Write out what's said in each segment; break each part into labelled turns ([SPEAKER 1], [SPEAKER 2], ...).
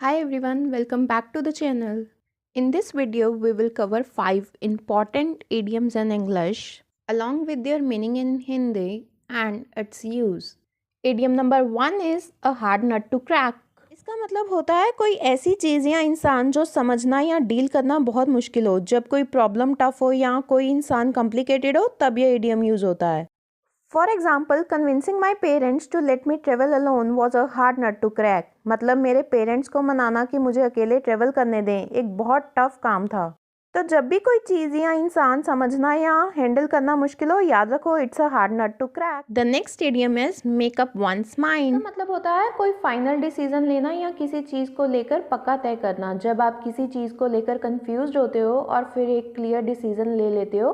[SPEAKER 1] Hi everyone, welcome back to the channel. In this video, we will cover 5 important idioms in English along with their meaning in Hindi and its use. Idiom number 1 is a hard nut to crack. इसका मतलब होता है कोई ऐसी चीज़ या इंसान जो समझना या डील करना बहुत मुश्किल हो। जब कोई प्रॉब्लम टफ हो या कोई इंसान कॉम्प्लिकेटेड हो तब ये इडियम यूज़ होता है। For example, convincing my parents to let me travel alone was a hard nut to crack. मतलब मेरे पेरेंट्स को मनाना कि मुझे अकेले ट्रेवल करने दें एक बहुत टफ काम था। तो जब भी कोई चीज़ या इंसान समझना या हैंडल करना मुश्किल हो, याद रखो it's a hard nut to crack. The next idiom is make up one's mind. मतलब होता है कोई फाइनल डिसीजन लेना या किसी चीज़ को लेकर पक्का तय करना। जब आप किसी चीज़ को लेकर कंफ्यूज होते हो और फिर एक क्लियर डिसीजन ले लेते हो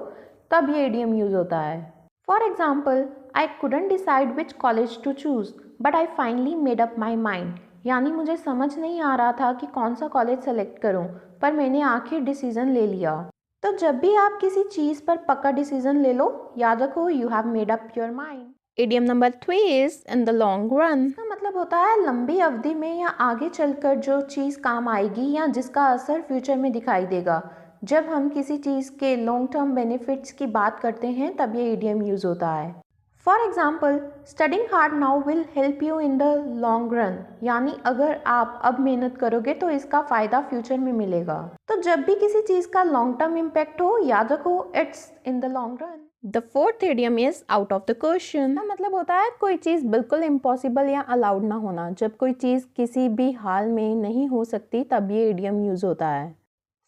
[SPEAKER 1] तब ये इडियम यूज होता है। For example, I couldn't decide which college to choose, but I finally made up my mind. यानी मुझे समझ नहीं आ रहा था कि कौन सा कॉलेज सेलेक्ट करूं, पर मैंने आखिर डिसीजन ले लिया। तो जब भी आप किसी चीज़ पर पक्का डिसीजन ले लो, याद रखो you have made up your mind. Idiom number 3 is in the long run. इसका मतलब होता है लंबी अवधि में या आगे चलकर जो चीज़ काम आएगी या जिसका असर फ्यूचर में दिखाई देगा। जब हम किसी चीज़ के लॉन्ग टर्म बेनिफिट्स की बात करते हैं तब ये इडियम यूज़ होता है। For example, studying hard now will help you in the long run. यानी अगर आप अब मेहनत करोगे तो इसका फ़ायदा फ्यूचर में मिलेगा। तो जब भी किसी चीज़ का लॉन्ग टर्म इम्पैक्ट हो, याद रखो it's in the long run. The fourth idiom is out of the question. का मतलब होता है कोई चीज़ बिल्कुल इम्पॉसिबल या अलाउड ना होना। जब कोई चीज़ किसी भी हाल में नहीं हो सकती तब ये इडियम यूज़ होता है।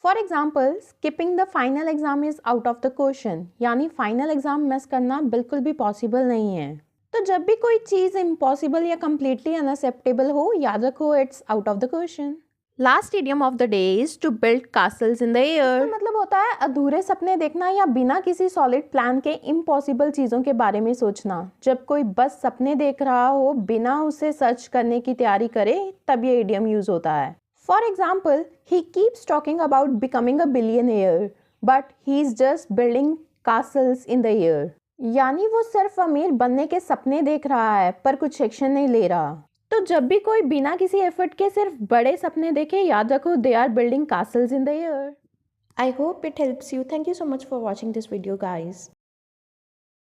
[SPEAKER 1] For example, skipping the final exam is out of the question. यानी फाइनल एग्जाम मिस करना बिल्कुल भी पॉसिबल नहीं है। तो जब भी कोई चीज़ इम्पॉसिबल या कम्प्लीटली अनएक्सेप्टेबल हो, याद रखो it's out of the question. Last idiom of the day is to build castles in the air. मतलब होता है अधूरे सपने देखना या बिना किसी सॉलिड प्लान के इम्पॉसिबल चीज़ों के बारे में सोचना। जब कोई बस सपने देख रहा हो बिना उसे सर्च करने की तैयारी करे तब ये इडियम यूज होता है। For example, he keeps talking about becoming a billionaire, but he's just building castles in the air. यानी वो सिर्फ अमीर बनने के सपने देख रहा है पर कुछ एक्शन नहीं ले रहा। तो जब भी कोई बिना किसी एफर्ट के सिर्फ बड़े सपने देखे, याद रखो they are building castles in the air. I hope it helps you. Thank you so much for watching this video, guys.